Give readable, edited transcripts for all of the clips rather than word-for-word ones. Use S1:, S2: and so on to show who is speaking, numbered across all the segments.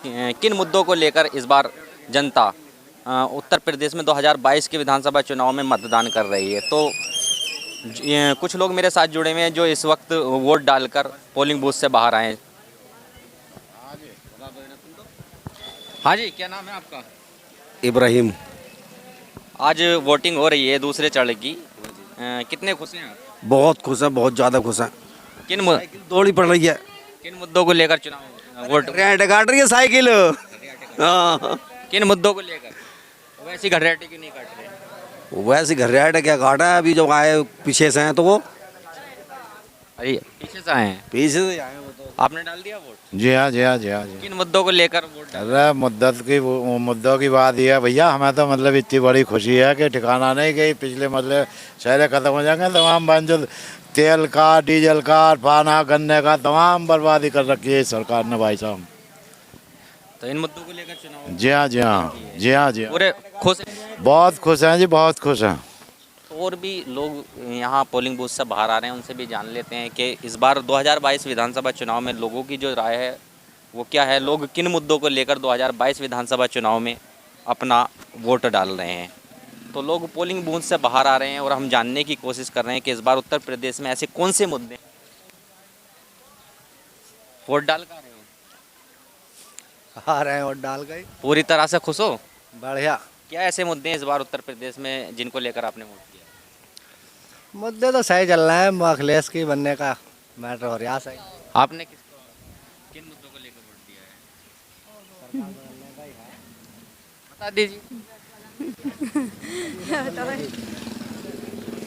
S1: किन मुद्दों को लेकर इस बार जनता उत्तर प्रदेश में 2022 के विधानसभा चुनाव में मतदान कर रही है। तो कुछ लोग मेरे साथ जुड़े हुए हैं जो इस वक्त वोट डालकर पोलिंग बूथ से बाहर आए हैं। हाँ जी, क्या नाम है आपका?
S2: इब्राहिम।
S1: आज वोटिंग हो रही है दूसरे चरण की, कितने खुश हैं आप?
S2: बहुत खुश है, बहुत ज़्यादा खुश है। दौड़ी पड़ रही है।
S1: किन मुद्दों को लेकर चुनाव वोट
S2: रेट काट रही है साइकिल। हाँ,
S1: किन मुद्दों को लेकर? वैसी घटरेटी क्यों नहीं काट रहे?
S2: वैसे घर रेट क्या काटा है? अभी जब आए पीछे से हैं तो वो
S1: अरे पीछे से आए हैं,
S2: पीछे से आए वो तो।
S1: आपने डाल दिया वोट?
S3: जी हाँ, जी हाँ, जी हाँ, जी।
S1: किन मुद्दों को लेकर वोट डाल?
S3: अरे मुद्दों की बात ये है भैया, हमें तो मतलब इतनी बड़ी खुशी है कि ठिकाना नहीं गई। पिछले मतलब शहरें खत्म हो जाएंगे, तमाम जो तेल का, डीजल का, पाना, गन्ने का तमाम बर्बादी कर रखी है इस सरकार ने भाई साहब।
S1: तो इन मुद्दों को लेकर चुनाव?
S3: जी हाँ, जी हाँ, जी हाँ, जी हाँ।
S1: पूरे खुश हैं?
S3: बहुत खुश हैं जी, बहुत खुश हैं।
S1: और भी लोग यहाँ पोलिंग बूथ से बाहर आ रहे हैं, उनसे भी जान लेते हैं कि इस बार 2022 विधानसभा चुनाव में लोगों की जो राय है वो क्या है, लोग किन मुद्दों को लेकर 2022 विधानसभा चुनाव में अपना वोट डाल रहे हैं। तो लोग पोलिंग बूथ से बाहर आ रहे हैं और हम जानने की कोशिश कर रहे हैं कि इस बार उत्तर प्रदेश में ऐसे कौन से मुद्दे वोट डाल कर रहे हो?
S2: आ रहे हैं और डाल गए।
S1: पूरी तरह से खुश हो?
S2: बढ़िया।
S1: क्या ऐसे मुद्दे हैं इस बार उत्तर प्रदेश में जिनको लेकर आपने वोट किया?
S2: मुद्दे तो सही चल रहा है, अखिलेश की बनने का मैटर हो रहा सही।
S1: आपने किन मुद्दों को लेकर वोट दिया है? बता दीजिए।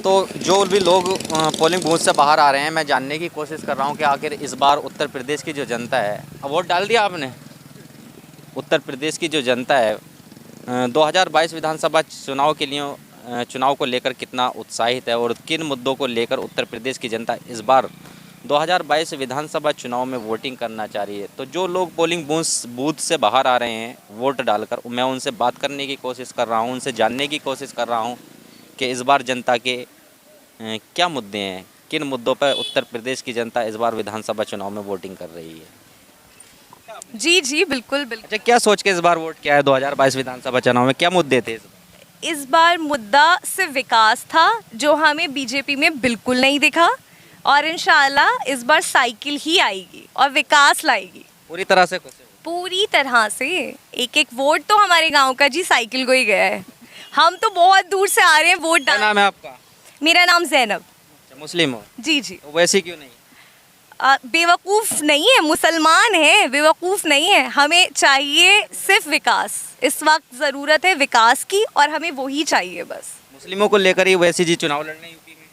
S1: तो जो भी लोग पोलिंग बूथ से बाहर आ रहे हैं, मैं जानने की कोशिश कर रहा हूं कि आखिर इस बार उत्तर प्रदेश की जो जनता है, अब वोट डाल दिया आपने? उत्तर प्रदेश की जो जनता है 2022 विधानसभा चुनाव के लिए चुनाव को लेकर कितना उत्साहित है और किन मुद्दों को लेकर उत्तर प्रदेश की जनता इस बार 2022 विधानसभा चुनाव में वोटिंग करना चाह रही है। तो जो लोग पोलिंग बूथ से बाहर आ रहे हैं वोट डालकर, मैं उनसे बात करने की कोशिश कर रहा हूं, उनसे जानने की कोशिश कर रहा हूं कि इस बार जनता के क्या मुद्दे हैं, किन मुद्दों पर उत्तर प्रदेश की जनता इस बार विधानसभा चुनाव में वोटिंग कर रही है।
S4: जी जी बिल्कुल बिल्कुल।
S1: अच्छा, क्या सोच के इस बार वोट किया है 2022 विधानसभा चुनाव में? क्या मुद्दे थे
S4: इस बार? मुद्दा सिर्फ विकास था जो हमें बीजेपी में बिल्कुल नहीं दिखा, और इंशाल्लाह इस बार साइकिल ही आएगी और विकास लाएगी।
S1: पूरी तरह से खुश है?
S4: पूरी तरह से। एक एक वोट तो हमारे गांव का जी साइकिल को ही गया है। हम तो बहुत दूर से आ रहे हैं वोट
S1: क्या
S4: डाल।
S1: नाम है आपका?
S4: मेरा नाम जैनब।
S1: मुस्लिम हो?
S4: जी जी।
S1: वैसे क्यों नहीं?
S4: बेवकूफ़ नहीं है, मुसलमान है, बेवकूफ़ नहीं है। हमें चाहिए सिर्फ विकास। इस वक्त ज़रूरत है विकास की और हमें वही चाहिए बस।
S1: मुस्लिमों को लेकर ही वैसे जी चुनाव लड़ने यूपी में?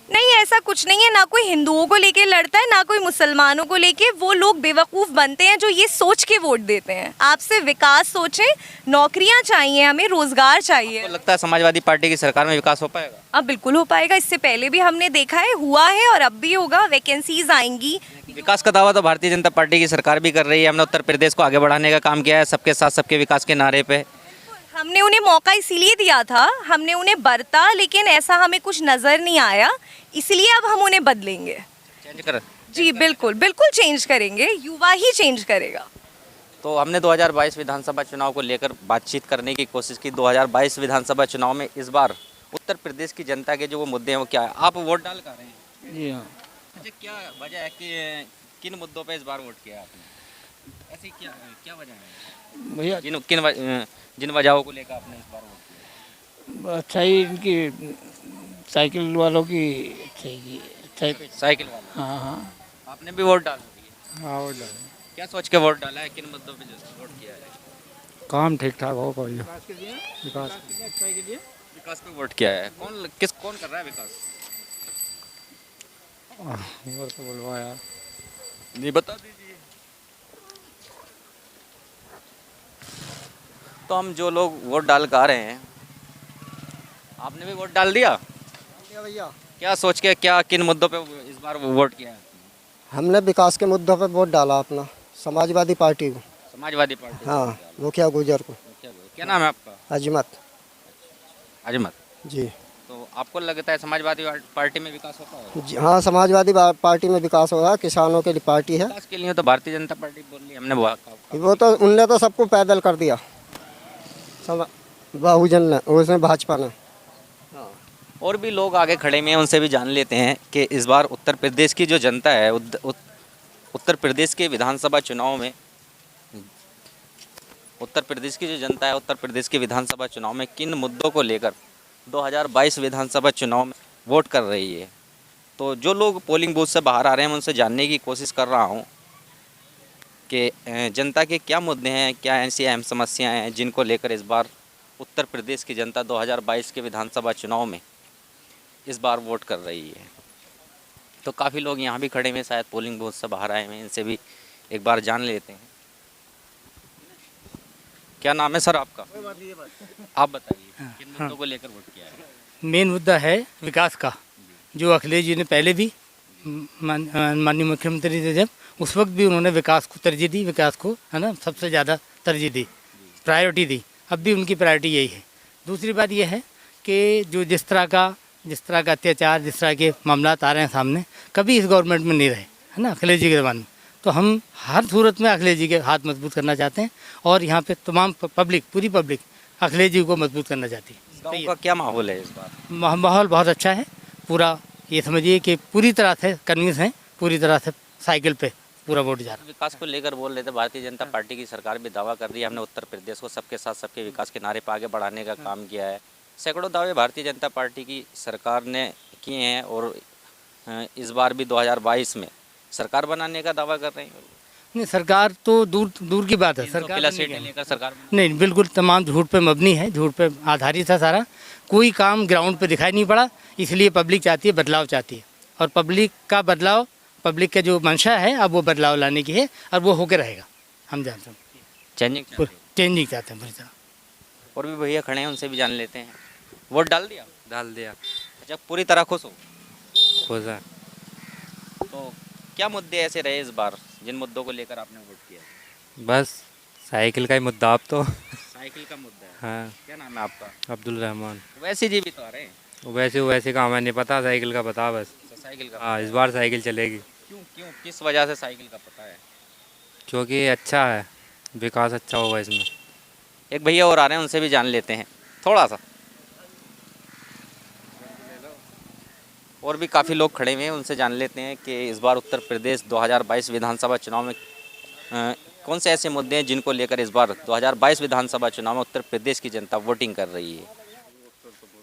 S4: नहीं, ऐसा कुछ नहीं है। ना कोई हिंदुओं को लेके लड़ता है, ना कोई मुसलमानों को लेके। वो लोग बेवकूफ़ बनते हैं जो ये सोच के वोट देते हैं। आपसे विकास सोचें, नौकरियां चाहिए, हमें रोजगार चाहिए।
S1: आपको लगता है समाजवादी पार्टी की सरकार में विकास हो पाएगा?
S4: अब बिल्कुल हो पाएगा। इससे पहले भी हमने देखा है, हुआ है और अब भी होगा। वैकेंसीज आएंगी।
S1: विकास का दावा तो भारतीय जनता पार्टी की सरकार भी कर रही है। हमने उत्तर प्रदेश को आगे बढ़ाने का काम किया है, सबके साथ सबके विकास के नारे पे।
S4: हमने उन्हें मौका इसीलिए दिया था, हमने उन्हें बरता, लेकिन ऐसा हमें कुछ नज़र नहीं आया, इसलिए अब हम उन्हें बदलेंगे।
S1: चेंज कर?
S4: जी बिल्कुल बिल्कुल चेंज करेंगे। युवा ही चेंज करेगा।
S1: तो हमने 2022 विधानसभा चुनाव को लेकर बातचीत करने की कोशिश की। 2022 विधानसभा चुनाव में इस बार उत्तर प्रदेश की जनता के जो वो मुद्दे हैं वो क्या है? आप वोट डाल कर रहे हैं?
S2: जी हाँ।
S1: अच्छा, क्या वजह है कि किन मुद्दों पे इस बार वोट किया आपने? ऐसी क्या क्या वजह है
S2: भैया
S1: जिन वजहों को लेकर आपने इस बार वोट किया?
S5: अच्छा ही इनकी साइकिल वालों की अच्छाई
S1: साइकिल वाला?
S5: हाँ हाँ
S1: आपने भी वोट डाल दिया?
S5: हाँ वो डाले।
S1: क्या सोच के वोट डाला है, किन मुद्दों पे वोट किया है?
S5: काम ठीक ठाक हो कोई
S1: विकास पे वोट किया है। कौन कर रहा है विकास?
S5: और तो बोलवा यार।
S1: नहीं बता दीजिए। तो हम जो लोग वोट डाल कर आ रहे हैं, आपने भी वोट डाल दिया?
S2: भैया
S1: क्या सोच के, क्या किन मुद्दों पे इस बार वोट किया है?
S2: हमने विकास के मुद्दों पे वोट डाला अपना, समाजवादी पार्टी को।
S1: समाजवादी पार्टी?
S2: हाँ, मुखिया गुजर को।
S1: क्या नाम है आपका?
S2: अजमत।
S1: अजमत।
S2: जी।
S1: तो तो आपको लगता है समाजवादी पार्टी में विकास होता है?
S6: हाँ, समाजवादी पार्टी में विकास होगा, किसानों के लिए पार्टी है।
S1: विकास के लिए तो भारतीय जनता पार्टी बोल रही है, हमने
S6: वो तो उनने तो सबको पैदल कर दिया, बहुजन ने, उसने भाजपा ने।
S1: और भी लोग आगे खड़े में हैं, उनसे भी जान लेते हैं कि इस बार उत्तर प्रदेश की जो जनता है उत्तर प्रदेश के विधानसभा चुनाव में उत्तर प्रदेश की जो जनता है उत्तर प्रदेश के विधानसभा चुनाव में किन मुद्दों को लेकर 2022 विधानसभा चुनाव में वोट कर रही है। तो जो लोग पोलिंग बूथ से बाहर आ रहे हैं, मैं उनसे जानने की कोशिश कर रहा हूं कि जनता के क्या मुद्दे हैं, क्या ऐसी अहम समस्याएं हैं जिनको लेकर इस बार उत्तर प्रदेश की जनता 2022 के विधानसभा चुनाव में इस बार वोट कर रही है। तो काफ़ी लोग यहाँ भी खड़े हुए, शायद पोलिंग बूथ से बाहर आए हुए हैं, इनसे भी एक बार जान लेते हैं। क्या नाम है सर आपका? आप बताइए किन मुद्दों को लेकर वोट किया है?
S5: मेन मुद्दा है विकास का, जो अखिलेश जी ने पहले भी माननीय मुख्यमंत्री थे जब, उस वक्त भी उन्होंने विकास को तरजीह दी, विकास को है ना सबसे ज़्यादा तरजीह दी, प्रायोरिटी दी। अब भी उनकी प्रायोरिटी यही है। दूसरी बात यह है कि जो जिस तरह का अत्याचार, जिस तरह के मामला आ रहे हैं सामने, कभी इस गवर्नमेंट में नहीं रहे, है ना, अखिलेश जी के ज़माने में। तो हम हर सूरत में अखिलेश जी के हाथ मजबूत करना चाहते हैं और यहाँ पे तमाम पब्लिक, पूरी पब्लिक अखिलेश जी को मजबूत करना चाहती है।
S1: गाँव का क्या माहौल है इस बार?
S5: माहौल बहुत अच्छा है, पूरा ये समझिए कि पूरी तरह से कन्विंस हैं, पूरी तरह से साइकिल पे पूरा वोट जा रहा है।
S1: विकास को लेकर बोल रहे थे, भारतीय जनता पार्टी की सरकार भी दावा कर रही है हमने उत्तर प्रदेश को सबके साथ सबके विकास के नारे पर आगे बढ़ाने का काम किया है। सैकड़ों दावे भारतीय जनता पार्टी की सरकार ने किए हैं और इस बार भी 2022 में सरकार बनाने का दावा कर रहे हैं।
S5: नहीं, सरकार तो दूर की बात है। सरकार
S1: सीटें लेकर सरकार
S5: नहीं, बिल्कुल तमाम झूठ पे मबनी है, झूठ पे आधारित है सारा। कोई काम ग्राउंड पे दिखाई नहीं पड़ा, इसलिए पब्लिक चाहती है, बदलाव चाहती है। और पब्लिक का बदलाव, पब्लिक का जो मंशा है, अब वो बदलाव लाने की है और वो होकर रहेगा। हम जानते हैं
S1: चेंजिंग
S5: चेंजिंग चाहते हैं पूरी तरह।
S1: और भी भैया खड़े हैं, उनसे भी जान लेते हैं। वोट डाल दिया?
S7: डाल दिया।
S1: अच्छा, पूरी तरह खुश हो?
S7: खुश है।
S1: तो क्या मुद्दे ऐसे रहे इस बार जिन मुद्दों को लेकर आपने वोट किया?
S7: बस साइकिल का ही मुद्दा अब तो।
S1: साइकिल का मुद्दा है।
S7: हाँ।
S1: क्या नाम है आपका?
S7: अब्दुल रहमान।
S1: वैसे जी भी तो आ रहे हैं।
S7: वैसे का हमें नहीं पता, साइकिल का पता बस।
S1: साइकिल का?
S7: हाँ, इस बार साइकिल चलेगी।
S1: क्यों किस वजह से साइकिल का पता है?
S7: क्योंकि अच्छा है, विकास अच्छा होगा इसमें।
S1: एक भैया और आ रहे हैं, उनसे भी जान लेते हैं थोड़ा सा। और भी काफ़ी लोग खड़े हुए हैं, उनसे जान लेते हैं कि इस बार उत्तर प्रदेश 2022 विधानसभा चुनाव में कौन से ऐसे मुद्दे हैं जिनको लेकर इस बार 2022 विधानसभा चुनाव में उत्तर प्रदेश की जनता वोटिंग कर रही है।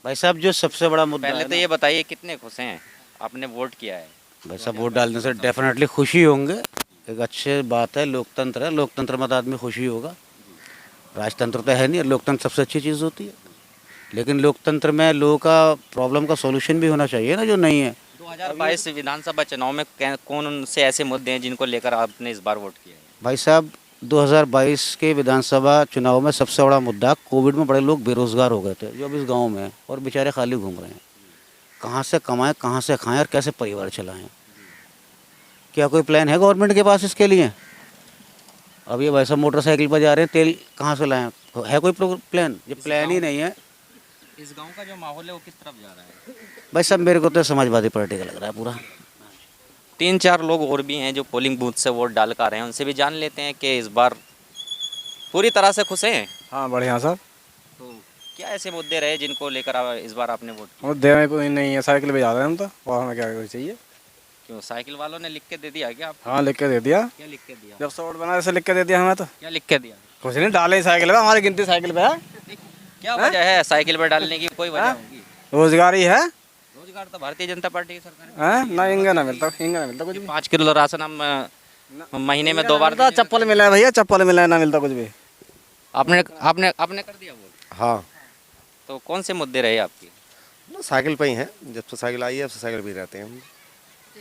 S8: भाई साहब, जो सबसे बड़ा मुद्दा
S1: पहले तो ये बताइए कितने खुश हैं, आपने वोट किया है?
S8: भाई साहब, वोट डालने से डेफिनेटली खुशी होंगे। एक अच्छी बात है, लोकतंत्र है, लोकतंत्र में तो आदमी खुशी होगा। राजतंत्र तो है नहीं, लोकतंत्र सबसे अच्छी चीज़ होती है। लेकिन लोकतंत्र में लोगों का प्रॉब्लम का सॉल्यूशन भी होना चाहिए ना, जो नहीं है।
S1: 2022 विधानसभा चुनाव में कौन से ऐसे मुद्दे हैं जिनको लेकर आपने इस बार वोट किया है?
S8: भाई साहब, 2022 के विधानसभा चुनाव में सबसे बड़ा मुद्दा, कोविड में बड़े लोग बेरोजगार हो गए थे जो अब इस गाँव में हैं और बेचारे खाली घूम रहे हैं। कहाँ से कमाएं, कहाँ से खाएं और कैसे परिवार चलाएं? क्या कोई प्लान है गवर्नमेंट के पास इसके लिए? अब ये भाई साहब मोटरसाइकिल पर जा रहे हैं, तेल कहाँ से लाएं? है कोई प्लान? ये प्लान ही नहीं है।
S1: इस गांव का जो माहौल है वो किस तरफ जा रहा है?
S8: भाई साहब, मेरे को तो समाजवादी पार्टी का लग रहा है पूरा।
S1: 3-4 लोग और भी हैं जो पोलिंग बूथ से वोट डाल कर रहे हैं, उनसे भी जान लेते हैं कि इस बार पूरी तरह से खुश हैं।
S9: हाँ, बढ़िया सर।
S1: तो क्या ऐसे मुद्दे रहे जिनको लेकर इस बार आपने वोट किया?
S9: मुद्दे में कोई नहीं है, साइकिल पे जा रहे हैं हम तो, और हमें क्या चाहिए?
S1: क्यों, साइकिल वालों ने लिख के दे दिया क्या आपको?
S9: हाँ, लिख के दे दिया।
S1: क्या लिख के दिया?
S9: जब से वोट बना ऐसे लिख के दे दिया हमें। तो
S1: क्या लिख के दिया?
S9: कुछ नहीं, डाले साइकिल पे, हमारी गिनती साइकिल पे है।
S1: क्या वजह है साइकिल पर डालने की? कोई वजह होगी?
S9: रोजगार ही है।
S1: रोजगार तो भारतीय जनता पार्टी की सरकार
S9: हैं ना, इंगा ना मिलता कुछ भी।
S1: 5 किलो राशन हम महीने में 2 बार
S9: मिलता, चप्पल मिला है भैया, चप्पल मिला है, ना मिलता कुछ भी।
S1: आपने कर दिया वोट?
S10: हाँ।
S1: तो कौन से मुद्दे रहे आपके?
S10: साइकिल पे ही हैं, जब से साइकिल आई है अब से साइकिल पे ही रहते हैं हम।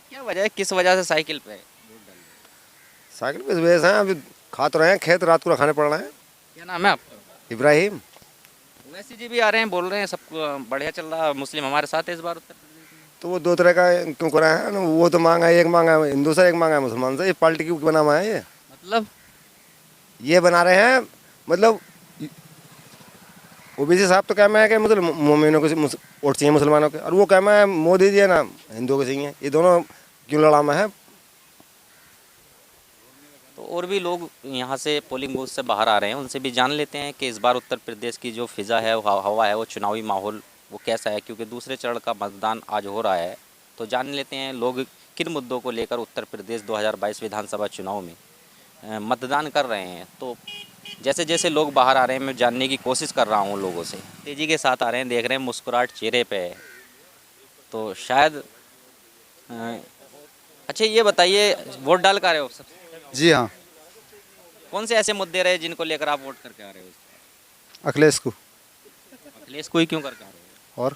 S1: क्या वजह है, किस वजह से साइकिल पे वोट डाल रहे हैं?
S10: साइकिल पे इस वजह से हैं, अभी खा तो रहे हैं, खेत रात को खाने पड़ रहे हैं।
S1: क्या नाम है आपका?
S10: इब्राहिम।
S1: वैसे जी भी आ रहे हैं, बोल रहे हैं सब बढ़िया चल रहा है, मुस्लिम हमारे साथ है इस बार उत्तर प्रदेश में।
S10: तो वो 2 तरह का क्यों करा है ना, वो तो मांगा है, एक मांगा है हिंदू से, एक मांगा है मुसलमान से। ये पार्टी क्यों बना हुआ है?
S1: मतलब
S10: ये बना रहे हैं, मतलब ओबीसी साहब तो कहना है कि मोमिनों को वोट चाहिए मुसलमानों के, और वो कहना है मोदी जी है ना हिंदुओं के चाहिए। ये दोनों क्यों लड़ामा है?
S1: तो और भी लोग यहाँ से पोलिंग बूथ से बाहर आ रहे हैं, उनसे भी जान लेते हैं कि इस बार उत्तर प्रदेश की जो फिज़ा है, हवा है, वो चुनावी माहौल वो कैसा है, क्योंकि दूसरे चरण का मतदान आज हो रहा है। तो जान लेते हैं लोग किन मुद्दों को लेकर उत्तर प्रदेश 2022 विधानसभा चुनाव में मतदान कर रहे हैं। तो जैसे जैसे लोग बाहर आ रहे हैं, मैं जानने की कोशिश कर रहा हूँ लोगों से, तेज़ी के साथ आ रहे हैं, देख रहे हैं मुस्कुराहट चेहरे पे है। तो शायद अच्छा ये बताइए, वोट डाल कर रहे हो सब?
S9: जी हाँ,
S1: कौन से ऐसे मुद्दे रहे जिनको लेकर आप वोट करके आ रहे हो?
S9: अखिलेश को।
S1: अखिलेश को ही क्यों करके आ रहे हो?
S9: और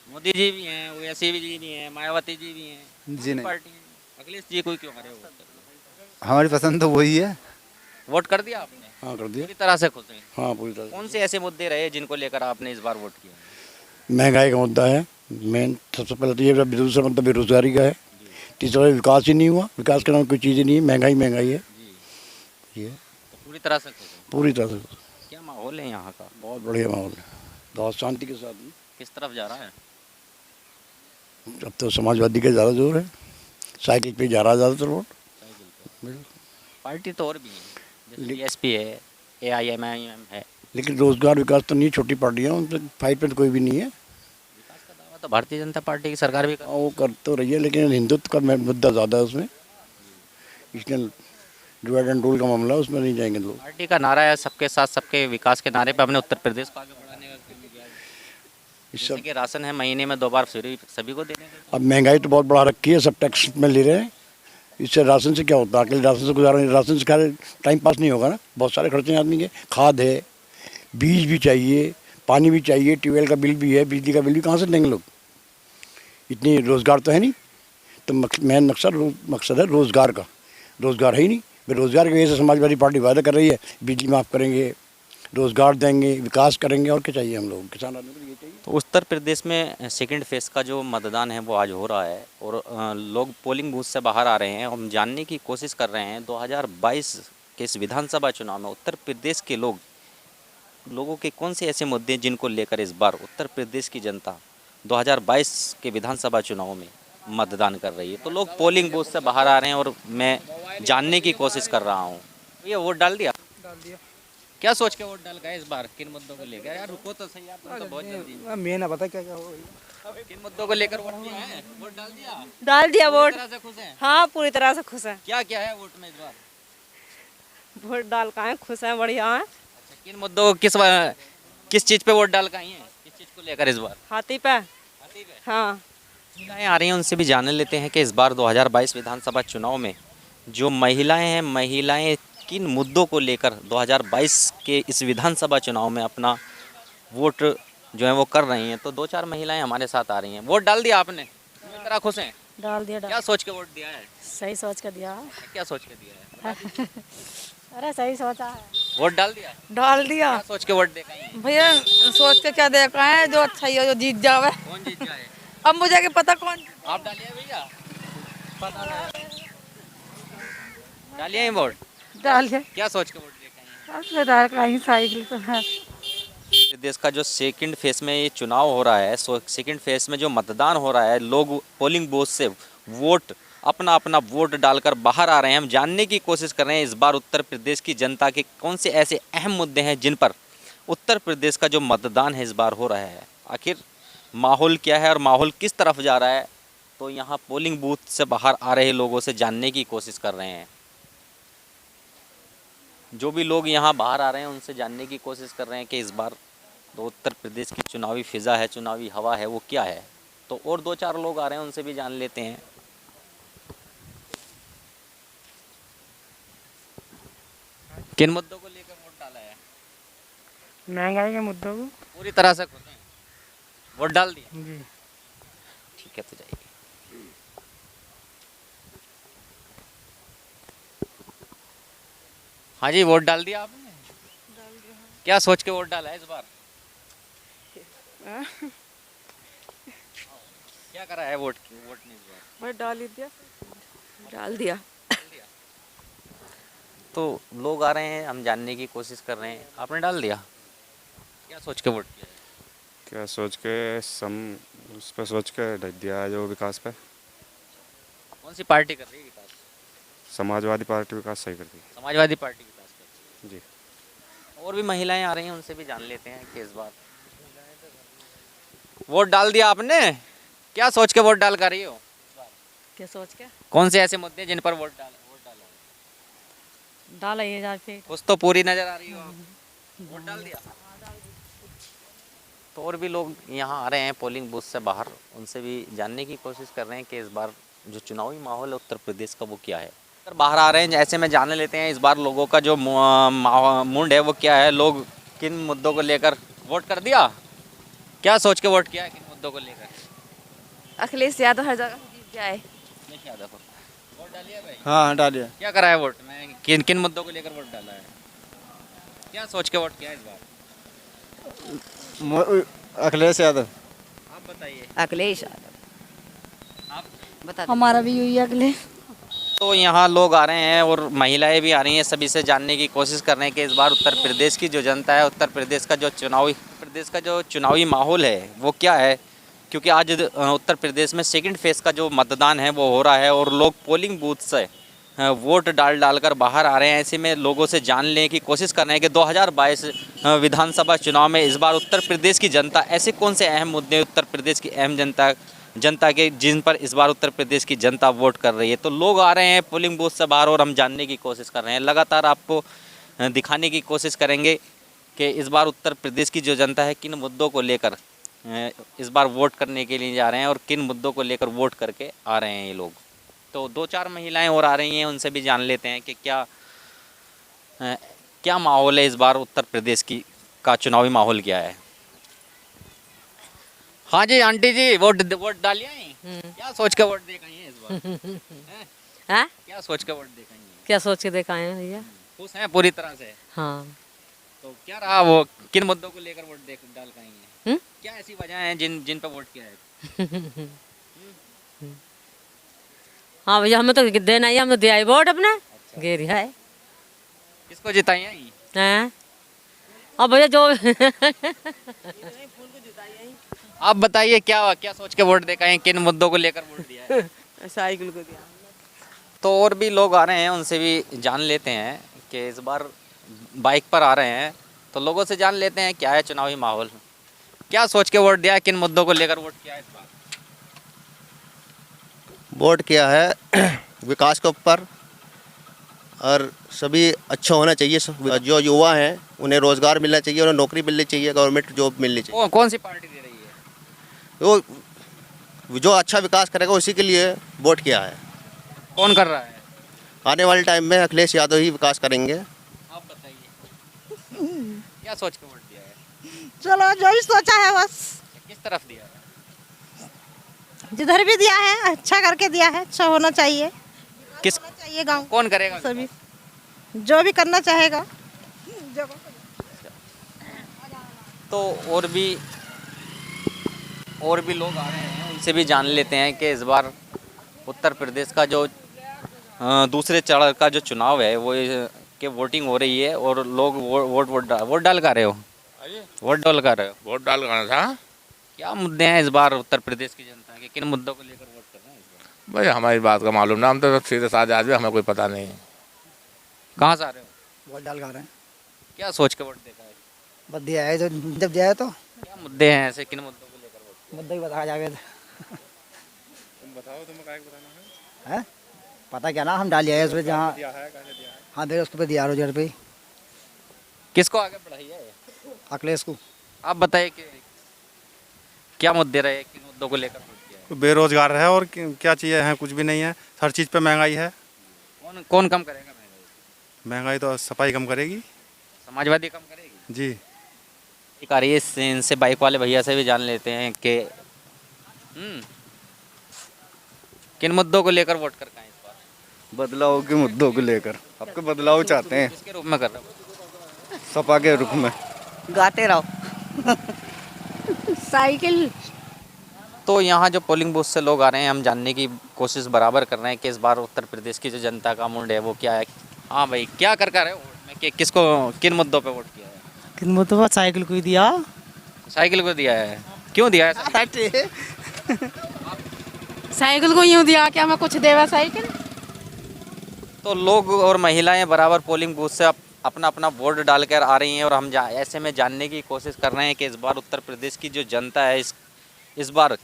S1: मोदी जी भी हैं, ओवैसी जी भी हैं, मायावती जी भी हैं,
S9: जी नहीं,
S1: पार्टी हैं। अखिलेश जी को ही क्यों आ रहे हो वोट करके?
S9: हमारी पसंद तो वही है।
S1: वोट कर दिया आपने?
S3: हाँ कर दिया।
S1: पूरी तरह से खुश हैं?
S3: हाँ पूरी तरह।
S1: कौन से ऐसे मुद्दे रहे जिनको लेकर आपने इस बार वोट किया?
S3: महंगाई का मुद्दा है मेन, सबसे पहले तो ये दूसरा मतलब बेरोजगारी का है, तीसरा विकास ही नहीं हुआ, विकास के नाम कोई चीज़ ही नहीं है, महंगाई है ये।
S1: तो पूरी तरह से खुश हैं?
S3: पूरी तरह से
S1: क्या माहौल है यहाँ का?
S3: बहुत बढ़िया माहौल है, बहुत शांति के साथ।
S1: किस तरफ जा रहा है?
S3: अब तो समाजवादी का ज़्यादा जोर है, साइकिल पे जा रहा है ज़्यादातर वोट।
S1: पार्टी तो और भी है, जैसे बीएसपी है, AIMIM है।
S3: लेकिन रोजगार विकास तो नहीं, छोटी पार्टियाँ, उन पर फाइट पे तो कोई भी नहीं है।
S1: विकास का दावा तो भारतीय जनता पार्टी की सरकार भी कर रही है।
S3: वो कर तो रही है, लेकिन हिंदुत्व का मुद्दा ज़्यादा है उसमें, इसलिए डिवाइड एंड रूल का मामला है, उसमें नहीं जाएंगे लोग।
S1: पार्टी का नारा है सबके साथ सबके विकास के नारे पे अपने उत्तर प्रदेश को आगे बढ़ाने का काम किया है। जैसे कि राशन है, महीने में 2 बार सभी को देने का।
S3: अब महंगाई तो बहुत बढ़ा रखी है, सब टैक्स में ले रहे हैं, इससे राशन से क्या होता है? अकेले राशन से गुजारा नहीं, राशन से खा टाइम पास नहीं होगा ना, बहुत सारे खर्चे हैं आदमी के, खाद है, बीज भी चाहिए, पानी भी चाहिए, ट्यूबवेल का बिल भी है, बिजली का बिल भी, कहाँ से देंगे लोग? इतनी रोज़गार तो है नहीं, तो मेन मकसद है रोज़गार का, रोज़गार है ही नहीं। बेरोज़गार की वजह से समाजवादी पार्टी वादा कर रही है बिजली माफ़ करेंगे, रोज़गार देंगे, विकास करेंगे, और क्या चाहिए हम लोग, किसान आदमी को ये चाहिए।
S1: तो उत्तर प्रदेश में सेकंड फेज़ का जो मतदान है वो आज हो रहा है, और लोग पोलिंग बूथ से बाहर आ रहे हैं। हम जानने की कोशिश कर रहे हैं 2022 के इस विधानसभा चुनाव में उत्तर प्रदेश के लोगों के कौन से ऐसे मुद्दे हैं जिनको लेकर इस बार उत्तर प्रदेश की जनता 2022 के विधानसभा चुनाव में मतदान कर रही है। तो लोग पोलिंग बूथ से बाहर आ रहे हैं और मैं जानने की कोशिश कर रहा हूँ। ये वोट डाल दिया? क्या सोच के वोट डाल गए इस बार? किन मुद्दों को लेकर? यार रुको तो सही, आप तो बहुत जल्दी।
S9: मैं ना पता क्या क्या होगा।
S1: किन मुद्दों को लेकर वोट दिया है? वोट डाल दिया?
S4: डाल दिया वोट।
S1: पूरी तरह से खुश हैं?
S4: हाँ, पूरी तरह से खुश हैं।
S1: क्या क्या है वोट में इस बार?
S4: वोट डाल का है, खुश हैं, बढ़िया हैं।
S1: अच्छा, किन मुद्दों किस चीज़ पे वोट डाल के आई हैं? किस चीज़ को लेकर इस बार?
S4: हाथी पे।
S1: हाथी पे?
S4: हाँ।
S1: महिलाएं आ रही हैं, उनसे भी जान लेते हैं कि इस बार 2022 विधानसभा चुनाव में जो महिलाएं किन मुद्दों को लेकर 2022 के इस विधानसभा चुनाव में अपना वोट जो है वो कर रही हैं। तो 2-4 महिलाएं हमारे साथ आ रही हैं। वोट डाल दिया आपने? पूरी तरह खुश हैं?
S11: डाल दिया।
S1: क्या सोच के वोट दिया है?
S11: सही सोच कर दिया।
S1: क्या सोच के दिया है?
S11: अरे सही सोचा है।
S1: वोट डाल दिया?
S11: डाल दिया।
S1: क्या सोच के वोट देखा है?
S11: भैया सोच के क्या देखा है, जो अच्छा ही हो, जो जीत जावे।
S1: कौन जीत जाए?
S11: अब मुझे क्या पता कौन।
S1: आप डालिए भैया, पता नहीं। डालिए ही वोट?
S11: डालिए।
S1: क्या सोच के वोट देखा है?
S11: अब कहीं साइकिल पे है।
S1: देश का जो सेकंड फेज में ये चुनाव हो रहा है, सेकंड फेज में जो मतदान हो रहा है, लोग पोलिंग बूथ से वोट अपना वोट डालकर बाहर आ रहे हैं। हम जानने की कोशिश कर रहे हैं इस बार उत्तर प्रदेश की जनता के कौन से ऐसे अहम मुद्दे हैं जिन पर उत्तर प्रदेश का जो मतदान है इस बार हो रहा है। आखिर माहौल क्या है और माहौल किस तरफ जा रहा है, तो यहाँ पोलिंग बूथ से बाहर आ रहे लोगों से जानने की कोशिश कर रहे हैं। जो भी लोग यहाँ बाहर आ रहे हैं उनसे जानने की कोशिश कर रहे हैं कि इस बार तो उत्तर प्रदेश की चुनावी फिज़ा है, चुनावी हवा है, वो क्या है। तो और 2-4 लोग आ रहे हैं, उनसे भी जान लेते हैं। किन मुद्दों को लेकर वोट डाला है?
S11: महंगाई के मुद्दों को।
S1: पूरी तरह से खुश हैं? वोट डाल दिया?
S11: जी।
S1: ठीक है, तो जाइए। हाँ जी, वोट डाल दिया आपने?
S11: डाल दिया।
S1: क्या सोच के वोट डाला है इस बार? क्या करा है वोट ने इस बार?
S11: मैं डाल ही दिया।
S4: डाल दिया।
S1: तो लोग आ रहे हैं, हम जानने की कोशिश कर रहे हैं। आपने डाल दिया? क्या सोच के वोट किया है?
S7: क्या सोच के उस पर सोच के ढक दिया है जो विकास पे।
S1: कौन सी पार्टी कर रही है विकास?
S7: समाजवादी पार्टी विकास सही करती
S1: समाजवादी पार्टी विकास कर
S7: है जी।
S1: रही है। और भी महिलाएं आ रही हैं, उनसे भी जान लेते हैं कि इस बार वोट डाल दिया आपने? क्या सोच के वोट डाल कर रही हो?
S11: क्या सोच के
S1: कौन से ऐसे मुद्दे हैं जिन पर वोट डाला
S11: डाला ये हजार फीट
S1: कुछ तो पूरी नजर आ रही हो आप। वोट डाल दिया? तो और भी लोग यहाँ आ रहे हैं पोलिंग बूथ से बाहर, उनसे भी जानने की कोशिश कर रहे हैं कि इस बार जो चुनावी माहौल है उत्तर प्रदेश का वो क्या है। अगर बाहर आ रहे हैं ऐसे में जान लेते हैं इस बार लोगों का जो मूड है वो क्या है, लोग किन मुद्दों को लेकर वोट कर दिया, क्या सोच के वोट किया है, किन मुद्दों को लेकर?
S11: अखिलेश यादव हर जगह जीत जाए।
S1: अखिलेश यादव वोट डालिए भाई?
S9: हाँ डालिए।
S1: क्या करा है वोट में, किन किन मुद्दों को लेकर वोट डाला है, क्या सोच के वोट किया है इस बार?
S9: अखिलेश यादव।
S1: आप बताइए।
S11: अखिलेश यादव
S1: आप
S11: बता
S4: हमारा भी यही अगले।
S1: तो यहाँ लोग आ रहे हैं और महिलाएं भी आ रही हैं, सभी से जानने की कोशिश कर रहे हैं कि इस बार उत्तर प्रदेश की जो जनता है, उत्तर प्रदेश का जो चुनावी माहौल है वो क्या है, क्योंकि आज उत्तर प्रदेश में सेकंड फेज़ का जो मतदान है वो हो रहा है और लोग पोलिंग बूथ से वोट डाल कर बाहर आ रहे हैं। ऐसे में लोगों से जानने की कोशिश कर रहे हैं कि 2022 विधानसभा चुनाव में इस बार उत्तर प्रदेश की जनता ऐसे कौन से अहम मुद्दे उत्तर प्रदेश की अहम जनता के जिन पर इस बार उत्तर प्रदेश की जनता वोट कर रही है। तो लोग आ रहे हैं पोलिंग बूथ से बाहर और हम जानने की कोशिश कर रहे हैं, लगातार आपको दिखाने की कोशिश करेंगे कि इस बार उत्तर प्रदेश की जो जनता है किन मुद्दों को लेकर इस बार वोट करने के लिए जा रहे हैं और किन मुद्दों को लेकर वोट करके आ रहे हैं ये लोग। तो 2-4 महिलाएं और आ रही हैं, उनसे भी जान लेते हैं कि क्या माहौल है इस बार उत्तर प्रदेश का चुनावी माहौल क्या है। हाँ जी आंटी जी, वोट डालिए? क्या सोच के वोट देख आई हैं इस बार?
S11: हाँ
S1: क्या सोच के वोट देख आई हैं?
S11: क्या सोच के देखा है भैया?
S1: खुश हैं पूरी तरह से?
S11: हाँ।
S1: तो क्या रहा, वो किन मुद्दों को लेकर वोट डाल कर आई हैं? क्या ऐसी वजह है जिन पर वोट किया है?
S11: हाँ भैया हमें तो देना ही, हम तो दिया वोट अपने।
S1: अच्छा।
S11: गेरी है
S1: किसको जिताई हैं?
S11: अब भैया जो
S1: आप बताइए क्या सोच के वोट देखा है, किन मुद्दों को लेकर वोट दिया है?
S11: साइकिल को दिया।
S1: तो और भी लोग आ रहे हैं, उनसे भी जान लेते हैं कि इस बार बाइक पर आ रहे हैं, तो लोगों से जान लेते हैं क्या है चुनावी माहौल, क्या सोच के वोट दिया है, किन मुद्दों को लेकर वोट किया है इस बार?
S6: वोट किया है विकास के ऊपर, और सभी अच्छा होना चाहिए। जो युवा हैं उन्हें रोज़गार मिलना चाहिए, उन्हें नौकरी मिलनी चाहिए, गवर्नमेंट जॉब मिलनी चाहिए।
S1: कौन सी पार्टी दे रही है?
S6: वो जो अच्छा विकास करेगा उसी के लिए वोट किया है।
S1: कौन कर रहा है?
S6: आने वाले टाइम में अखिलेश यादव ही विकास करेंगे।
S1: आप बताइए क्या सोच के वोट दिया है?
S11: चलो जो भी सोचा है बस।
S1: किस तरफ दिया है?
S11: जिधर भी दिया है अच्छा करके दिया है, अच्छा होना चाहिए।
S1: किस
S11: चाहिए गाँव
S1: कौन करेगा
S11: सभी, जो भी करना चाहेगा।
S1: तो और भी लोग आ रहे हैं, उनसे भी जान लेते हैं कि इस बार उत्तर प्रदेश का जो दूसरे चरण का जो चुनाव है वो के वोटिंग हो रही है और लोग वोट डाल कर रहे हो? वोट डाल कर रहे हो?
S3: वोट डाल करना था।
S1: क्या मुद्दे हैं इस बार उत्तर प्रदेश की जनता के, किन मुद्दों को लेकर वोट कर रहे हैं इस बार?
S3: भाई हमारी बात का मालूम ना, हम तो सीधे साधे आदमी, हमें कोई पता नहीं।
S1: कहाँ से आ रहे हो?
S2: वोट डाल कर रहे हैं।
S1: क्या सोच के वोट देखा है?
S2: बस दिया है, तो जब दिया है तो
S1: क्या मुद्दे हैं ऐसे, किन मुद्दों को लेकर वोट?
S2: मुद्दा ही बताया जावे।
S7: तुम बताओ, तुम्हें क्या बताना
S2: है पता क्या ना, हम डाल आए उसमें जहाँ। हाँ दे उसके पे दिया रोजगार पे।
S1: किसको आगे बढ़ाई है?
S2: अखिलेश को।
S1: आप बताइए कि क्या मुद्दे रहे, किन मुद्दों को लेकर वोट किया है?
S9: बेरोजगार है और क्या चाहिए है, कुछ भी नहीं है। हर चीज़ पे महंगाई है।
S1: कौन कम करेगा महंगाई?
S9: महंगाई तो सफाई कम करेगी।
S1: समाजवादी कम करेगी
S9: जी।
S1: एक आ रही है, इनसे बाइक वाले भैया से भी जान लेते हैं कि किन मुद्दों को लेकर वोट कर रहे हैं इस बार?
S9: बदलाव के मुद्दों को लेकर आपको बदलाव चाहते हैं।
S1: किसके रूप में कर रहे हो?
S9: सपा के रूप में।
S11: गाते रहो। साइकिल।
S1: तो यहाँ जो पोलिंग बूथ से लोग आ रहे हैं, हम जानने की कोशिश बराबर कर रहे हैं कि इस बार उत्तर प्रदेश की जो जनता का मूड है वो क्या है। हाँ भाई, क्या कर रहे हो वोट में, कि किसको किन मुद्दों पे वोट किया है?
S5: किन मुद्दों पर साइकिल को ही दिया।
S1: साइकिल को दिया है, क्यों दिया है?
S11: साइकिल को यूँ दिया क्या मैं कुछ देवा साइकिल।
S1: तो लोग और महिलाएं बराबर पोलिंग बूथ से अपना अपना वोट डालकर आ रही हैं और हम ऐसे में जानने की कोशिश कर रहे हैं कि इस बार उत्तर प्रदेश की जो जनता है इस बार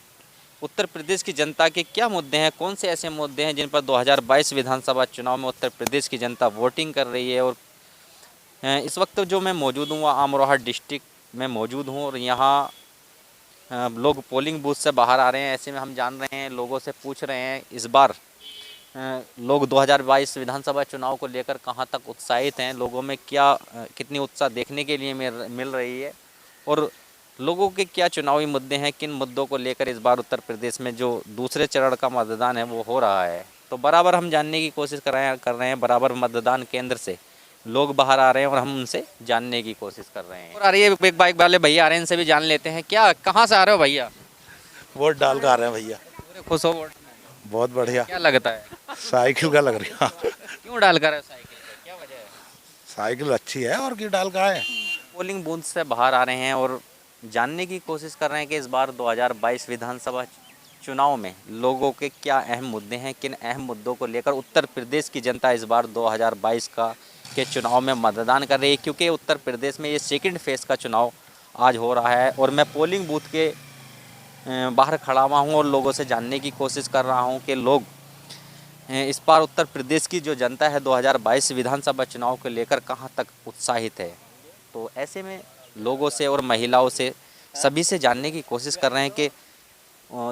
S1: उत्तर प्रदेश की जनता के क्या मुद्दे हैं, कौन से ऐसे मुद्दे हैं जिन पर 2022 विधानसभा चुनाव में उत्तर प्रदेश की जनता वोटिंग कर रही है। और इस वक्त जो मैं मौजूद हूँ वह अमरोहा डिस्ट्रिक्ट में मौजूद हूँ और यहाँ लोग पोलिंग बूथ से बाहर आ रहे हैं। ऐसे में हम जान रहे हैं, लोगों से पूछ रहे हैं इस बार लोग 2022 विधानसभा चुनाव को लेकर कहां तक उत्साहित हैं, लोगों में कितनी उत्साह देखने के लिए मिल रही है और लोगों के क्या चुनावी मुद्दे हैं, किन मुद्दों को लेकर इस बार उत्तर प्रदेश में जो दूसरे चरण का मतदान है वो हो रहा है। तो बराबर हम जानने की कोशिश कर रहे हैं, बराबर मतदान केंद्र से लोग बाहर आ रहे हैं और हम उनसे जानने की कोशिश कर रहे हैं। और आ रही है एक बाइक वाले भैया आ रहे हैं, इनसे भी जान लेते हैं। क्या कहाँ से आ रहे हो भैया?
S3: वोट डाल कर आ रहे हैं भैया।
S1: खुश हो वोट?
S3: बहुत बढ़िया।
S1: क्या लगता है?
S3: साइकिल का लग रहा है।
S1: क्यों डाल कर साइकिल का, क्या वजह है?
S3: साइकिल अच्छी है और क्यों डाल का है।
S1: पोलिंग बूथ से बाहर आ रहे हैं और जानने की कोशिश कर रहे हैं कि इस बार 2022 विधानसभा चुनाव में लोगों के क्या अहम मुद्दे हैं, किन अहम मुद्दों को लेकर उत्तर प्रदेश की जनता इस बार 2022 के चुनाव में मतदान कर रही है। क्योंकि उत्तर प्रदेश में ये सेकंड फेज का चुनाव आज हो रहा है और मैं पोलिंग बूथ के बाहर खड़ा हुआ हूँ और लोगों से जानने की कोशिश कर रहा हूँ कि लोग इस बार उत्तर प्रदेश की जो जनता है 2022 विधानसभा चुनाव को लेकर कहाँ तक उत्साहित है। तो ऐसे में लोगों से और महिलाओं से सभी से जानने की कोशिश कर रहे हैं कि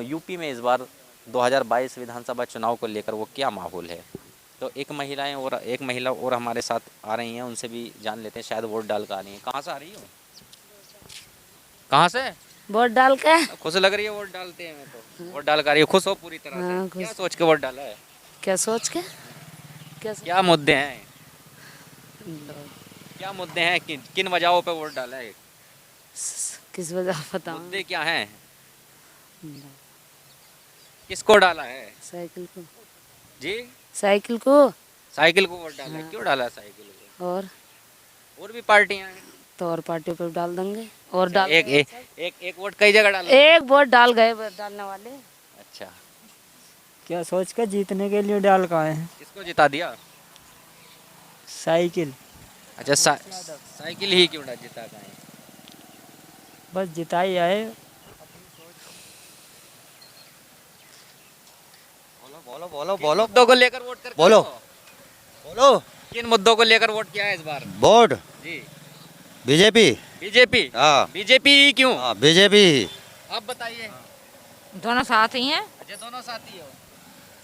S1: यूपी में इस बार 2022 विधानसभा चुनाव को लेकर वो क्या माहौल है। तो एक महिला और हमारे साथ आ रही हैं, उनसे भी जान लेते हैं, शायद वोट डाल कर आ रही हैं। कहाँ से आ रही हो? कहाँ से?
S11: वोट डाल के।
S1: खुश लग रही है वोट डालते हैं? मैं तो वोट डाल कर आ रही हूँ, खुश हो पूरी तरह से? क्या सोच के वोट डाला है?
S11: क्या सोच के?
S1: क्या मुद्दे हैं, क्या मुद्दे हैं, किन वजहों पे वोट डाला है?
S11: किस वजह बताऊं?
S1: मुद्दे क्या हैं? किसको डाला है?
S11: साइकिल को।
S1: जी
S11: साइकिल को।
S1: साइकिल को वोट डाला है। क्यों डाला साइकिल को? और भी पार्टियां हैं
S11: तो और पार्टियों पे डाल देंगे। और डाल
S1: एक वोट कई जगह डाला?
S11: एक वोट डाल गए डालने वाले।
S1: अच्छा,
S5: क्या सोच कर जीतने के लिए डाल का है।
S1: किसको जिता दिया?
S5: साइकिल।
S1: अच्छा, साइकिल ही क्यों जिता का है?
S5: बस जिताई आए।
S6: बोलो
S1: मुद्दों को लेकर वोट कर
S6: बोलो
S1: किन मुद्दों को लेकर वोट किया है इस बार?
S6: वोट
S1: जी
S6: बीजेपी। हाँ
S1: बीजेपी क्यों?
S6: बीजेपी।
S1: आप बताइए।
S11: दोनों साथ ही हैं।
S1: अच्छा, दोनों साथी हो।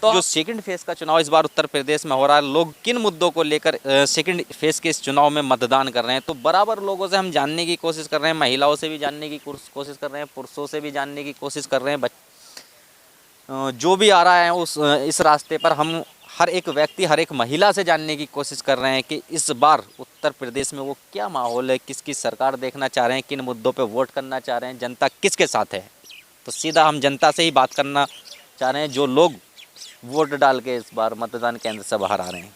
S1: तो जो सेकंड फेज का चुनाव इस बार उत्तर प्रदेश में हो रहा है, लोग किन मुद्दों को लेकर सेकंड फेज के इस चुनाव में मतदान कर रहे हैं, तो बराबर लोगों से हम जानने की कोशिश कर रहे हैं, महिलाओं से भी जानने की कोशिश कर रहे हैं, पुरुषों से भी जानने की कोशिश कर रहे हैं। जो भी आ रहा है इस रास्ते पर हम हर एक व्यक्ति, हर एक महिला से जानने की कोशिश कर रहे हैं कि इस बार उत्तर प्रदेश में वो क्या माहौल है, किसकी सरकार देखना चाह रहे हैं, किन मुद्दों पे वोट करना चाह रहे हैं, जनता किसके साथ है। तो सीधा हम जनता से ही बात करना चाह रहे हैं, जो लोग वोट डाल के इस बार मतदान केंद्र से बाहर आ रहे हैं।